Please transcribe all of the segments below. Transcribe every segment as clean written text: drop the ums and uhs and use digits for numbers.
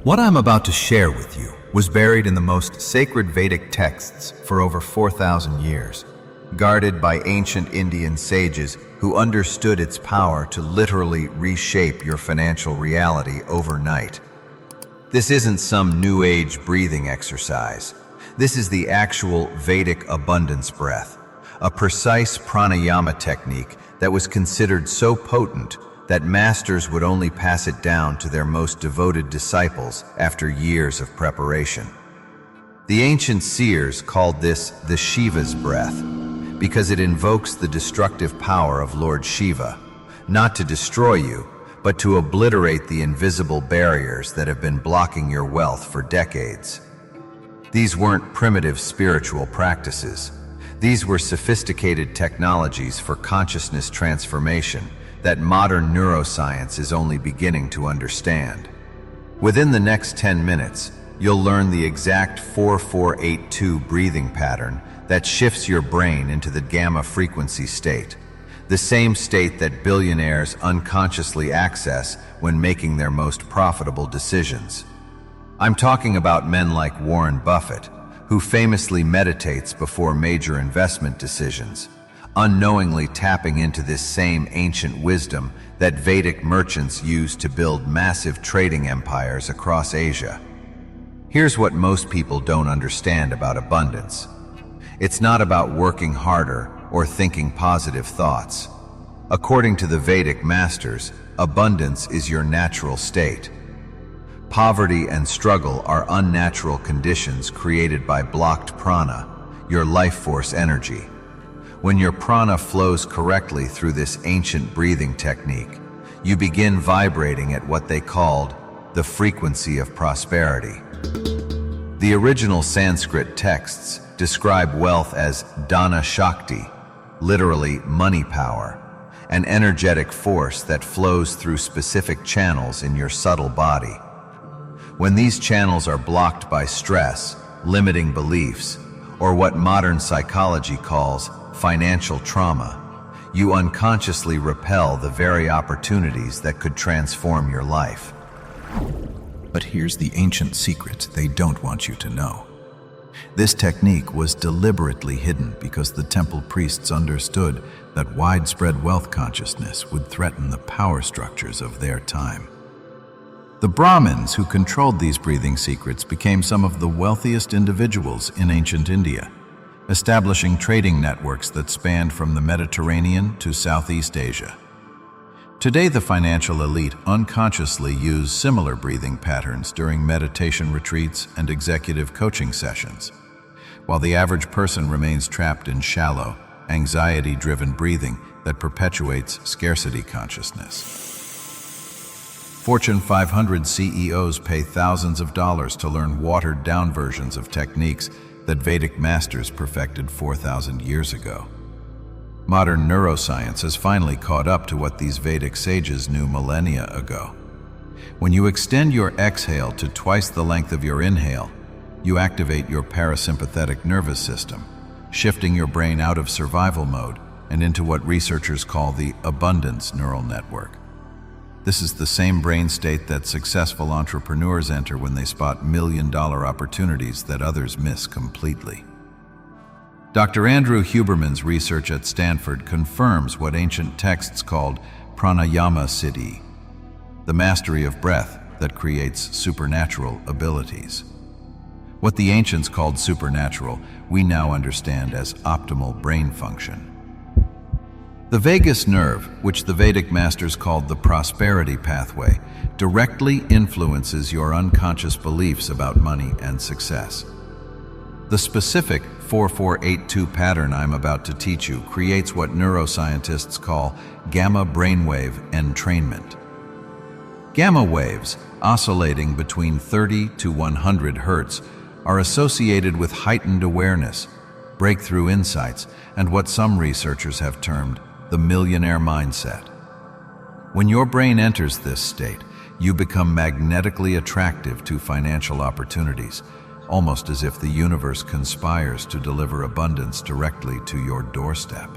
What I'm about to share with you was buried in the most sacred Vedic texts for over 4,000 years, guarded by ancient Indian sages who understood its power to literally reshape your financial reality overnight. This isn't some New Age breathing exercise. This is the actual Vedic abundance breath, a precise pranayama technique that was considered so potent that masters would only pass it down to their most devoted disciples after years of preparation. The ancient seers called this the Shiva's breath because it invokes the destructive power of Lord Shiva, not to destroy you, but to obliterate the invisible barriers that have been blocking your wealth for decades. These weren't primitive spiritual practices. These were sophisticated technologies for consciousness transformation that modern neuroscience is only beginning to understand. Within the next 10 minutes, you'll learn the exact 4482 breathing pattern that shifts your brain into the gamma frequency state, the same state that billionaires unconsciously access when making their most profitable decisions. I'm talking about men like Warren Buffett, who famously meditates before major investment decisions, unknowingly tapping into this same ancient wisdom that Vedic merchants used to build massive trading empires across Asia. Here's what most people don't understand about abundance. It's not about working harder or thinking positive thoughts. According to the Vedic masters, abundance is your natural state. Poverty and struggle are unnatural conditions created by blocked prana, your life force energy. When your prana flows correctly through this ancient breathing technique, you begin vibrating at what they called the frequency of prosperity. The original Sanskrit texts describe wealth as Dana Shakti, literally money power, an energetic force that flows through specific channels in your subtle body. When these channels are blocked by stress, limiting beliefs, or what modern psychology calls financial trauma, you unconsciously repel the very opportunities that could transform your life. But here's the ancient secret they don't want you to know. This technique was deliberately hidden because the temple priests understood that widespread wealth consciousness would threaten the power structures of their time. The Brahmins who controlled these breathing secrets became some of the wealthiest individuals in ancient India, establishing trading networks that spanned from the Mediterranean to Southeast Asia. Today, the financial elite unconsciously use similar breathing patterns during meditation retreats and executive coaching sessions, while the average person remains trapped in shallow, anxiety-driven breathing that perpetuates scarcity consciousness. Fortune 500 CEOs pay thousands of dollars to learn watered-down versions of techniques that Vedic masters perfected 4,000 years ago. Modern neuroscience has finally caught up to what these Vedic sages knew millennia ago. When you extend your exhale to twice the length of your inhale, you activate your parasympathetic nervous system, shifting your brain out of survival mode and into what researchers call the abundance neural network. This is the same brain state that successful entrepreneurs enter when they spot million-dollar opportunities that others miss completely. Dr. Andrew Huberman's research at Stanford confirms what ancient texts called pranayama siddhi, the mastery of breath that creates supernatural abilities. What the ancients called supernatural, we now understand as optimal brain function. The vagus nerve, which the Vedic masters called the prosperity pathway, directly influences your unconscious beliefs about money and success. The specific 4482 pattern I'm about to teach you creates what neuroscientists call gamma brainwave entrainment. Gamma waves, oscillating between 30 to 100 hertz, are associated with heightened awareness, breakthrough insights, and what some researchers have termed the millionaire mindset. When your brain enters this state, you become magnetically attractive to financial opportunities, almost as if the universe conspires to deliver abundance directly to your doorstep.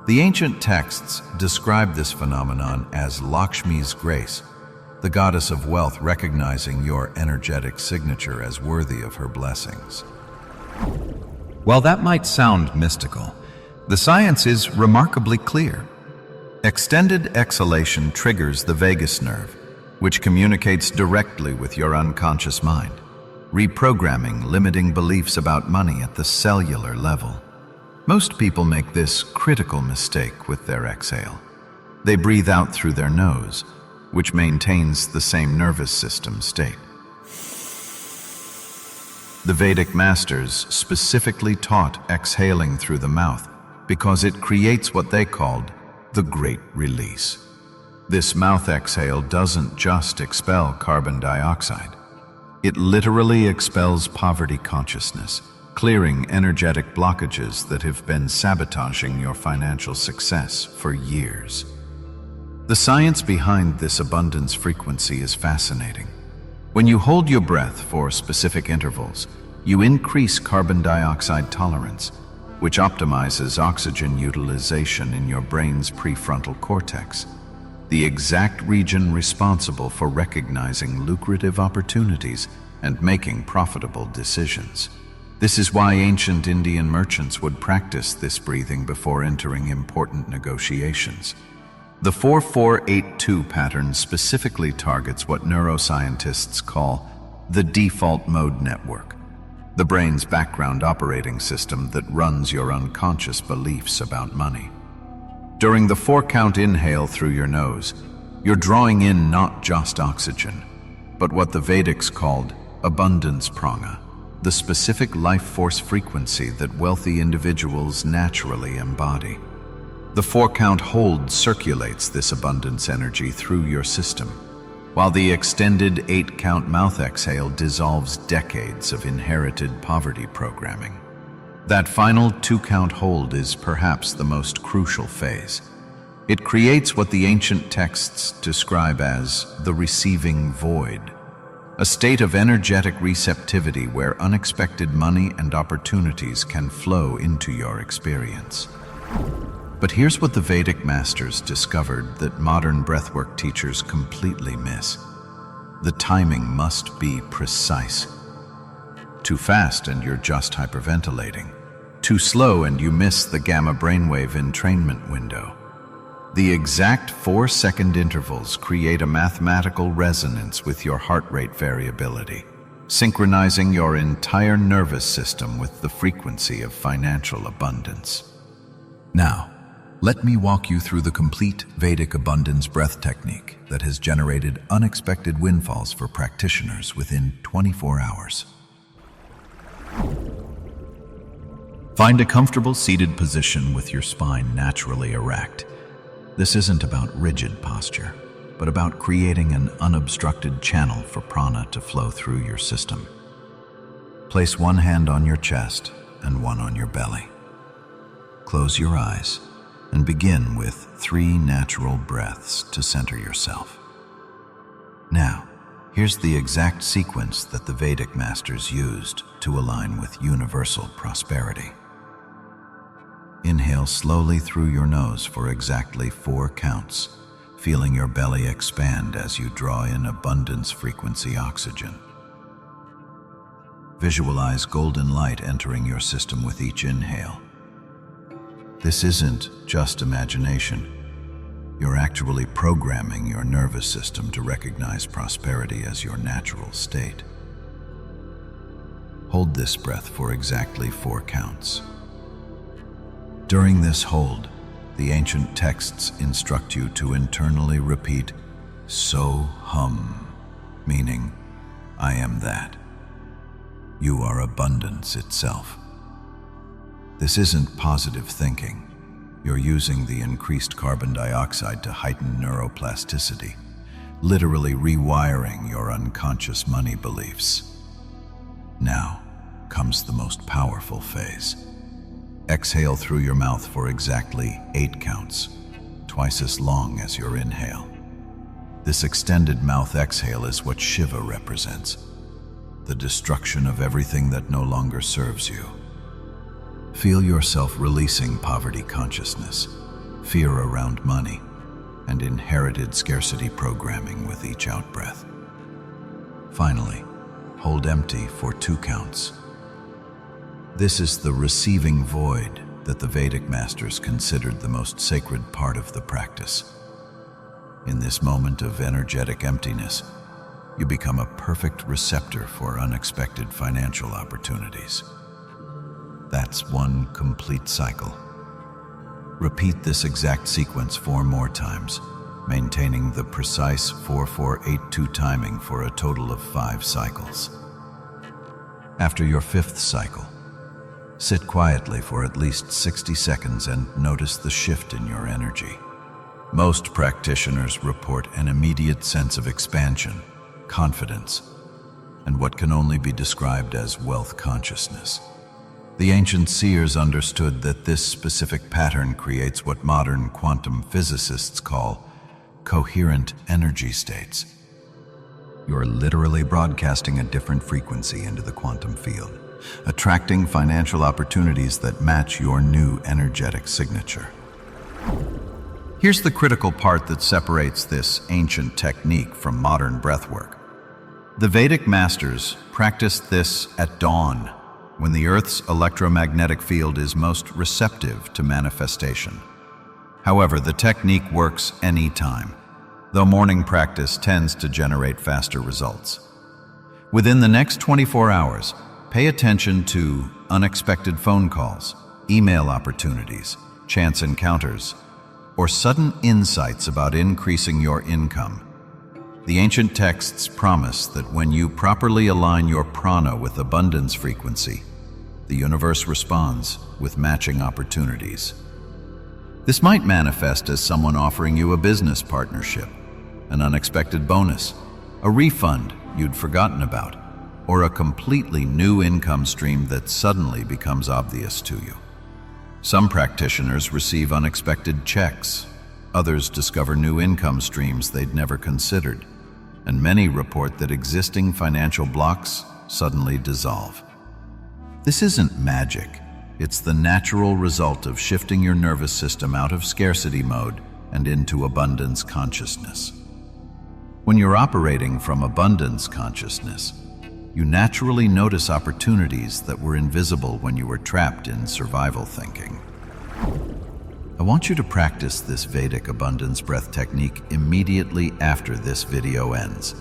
The ancient texts describe this phenomenon as Lakshmi's grace, the goddess of wealth recognizing your energetic signature as worthy of her blessings. While that might sound mystical, the science is remarkably clear. Extended exhalation triggers the vagus nerve, which communicates directly with your unconscious mind, reprogramming limiting beliefs about money at the cellular level. Most people make this critical mistake with their exhale. They breathe out through their nose, which maintains the same nervous system state. The Vedic masters specifically taught exhaling through the mouth because it creates what they called the Great Release. This mouth exhale doesn't just expel carbon dioxide. It literally expels poverty consciousness, clearing energetic blockages that have been sabotaging your financial success for years. The science behind this abundance frequency is fascinating. When you hold your breath for specific intervals, you increase carbon dioxide tolerance, which optimizes oxygen utilization in your brain's prefrontal cortex, the exact region responsible for recognizing lucrative opportunities and making profitable decisions. This is why ancient Indian merchants would practice this breathing before entering important negotiations. The 4482 pattern specifically targets what neuroscientists call the default mode network, the brain's background operating system that runs your unconscious beliefs about money. During the 4-count inhale through your nose, you're drawing in not just oxygen, but what the Vedics called abundance prana, the specific life force frequency that wealthy individuals naturally embody. The 4-count hold circulates this abundance energy through your system, while the extended 8-count mouth exhale dissolves decades of inherited poverty programming. That final 2-count hold is perhaps the most crucial phase. It creates what the ancient texts describe as the receiving void, a state of energetic receptivity where unexpected money and opportunities can flow into your experience. But here's what the Vedic masters discovered that modern breathwork teachers completely miss. The timing must be precise. Too fast and you're just hyperventilating. Too slow and you miss the gamma brainwave entrainment window. The exact 4-second intervals create a mathematical resonance with your heart rate variability, synchronizing your entire nervous system with the frequency of financial abundance. Now, let me walk you through the complete Vedic abundance breath technique that has generated unexpected windfalls for practitioners within 24 hours. Find a comfortable seated position with your spine naturally erect. This isn't about rigid posture, but about creating an unobstructed channel for prana to flow through your system. Place one hand on your chest and one on your belly. Close your eyes and begin with 3 natural breaths to center yourself. Now, here's the exact sequence that the Vedic masters used to align with universal prosperity. Inhale slowly through your nose for exactly 4 counts, feeling your belly expand as you draw in abundance frequency oxygen. Visualize golden light entering your system with each inhale. This isn't just imagination. You're actually programming your nervous system to recognize prosperity as your natural state. Hold this breath for exactly 4 counts. During this hold, the ancient texts instruct you to internally repeat, "So hum," meaning, "I am that." You are abundance itself. This isn't positive thinking. You're using the increased carbon dioxide to heighten neuroplasticity, literally rewiring your unconscious money beliefs. Now comes the most powerful phase. Exhale through your mouth for exactly 8 counts, twice as long as your inhale. This extended mouth exhale is what Shiva represents, the destruction of everything that no longer serves you. Feel yourself releasing poverty consciousness, fear around money, and inherited scarcity programming with each out-breath. Finally, hold empty for 2 counts. This is the receiving void that the Vedic masters considered the most sacred part of the practice. In this moment of energetic emptiness, you become a perfect receptor for unexpected financial opportunities. That's 1 complete cycle. Repeat this exact sequence 4 more times, maintaining the precise 4-4-8-2 timing for a total of 5 cycles. After your 5th cycle, sit quietly for at least 60 seconds and notice the shift in your energy. Most practitioners report an immediate sense of expansion, confidence, and what can only be described as wealth consciousness. The ancient seers understood that this specific pattern creates what modern quantum physicists call coherent energy states. You're literally broadcasting a different frequency into the quantum field, attracting financial opportunities that match your new energetic signature. Here's the critical part that separates this ancient technique from modern breathwork. The Vedic masters practiced this at dawn, when the Earth's electromagnetic field is most receptive to manifestation. However, the technique works anytime, though morning practice tends to generate faster results. Within the next 24 hours, pay attention to unexpected phone calls, email opportunities, chance encounters, or sudden insights about increasing your income. The ancient texts promise that when you properly align your prana with abundance frequency, the universe responds with matching opportunities. This might manifest as someone offering you a business partnership, an unexpected bonus, a refund you'd forgotten about, or a completely new income stream that suddenly becomes obvious to you. Some practitioners receive unexpected checks, others discover new income streams they'd never considered, and many report that existing financial blocks suddenly dissolve. This isn't magic. It's the natural result of shifting your nervous system out of scarcity mode and into abundance consciousness. When you're operating from abundance consciousness, you naturally notice opportunities that were invisible when you were trapped in survival thinking. I want you to practice this Vedic abundance breath technique immediately after this video ends.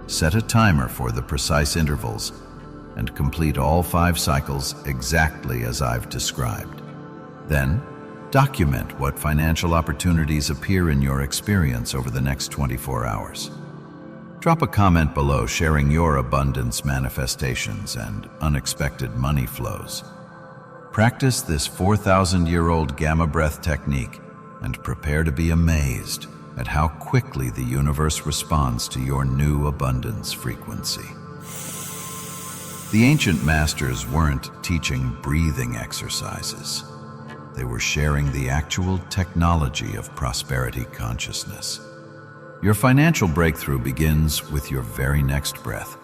Set a timer for the precise intervals and complete all 5 cycles exactly as I've described. Then, document what financial opportunities appear in your experience over the next 24 hours. Drop a comment below sharing your abundance manifestations and unexpected money flows. Practice this 4,000-year-old gamma breath technique and prepare to be amazed at how quickly the universe responds to your new abundance frequency. The ancient masters weren't teaching breathing exercises. They were sharing the actual technology of prosperity consciousness. Your financial breakthrough begins with your very next breath.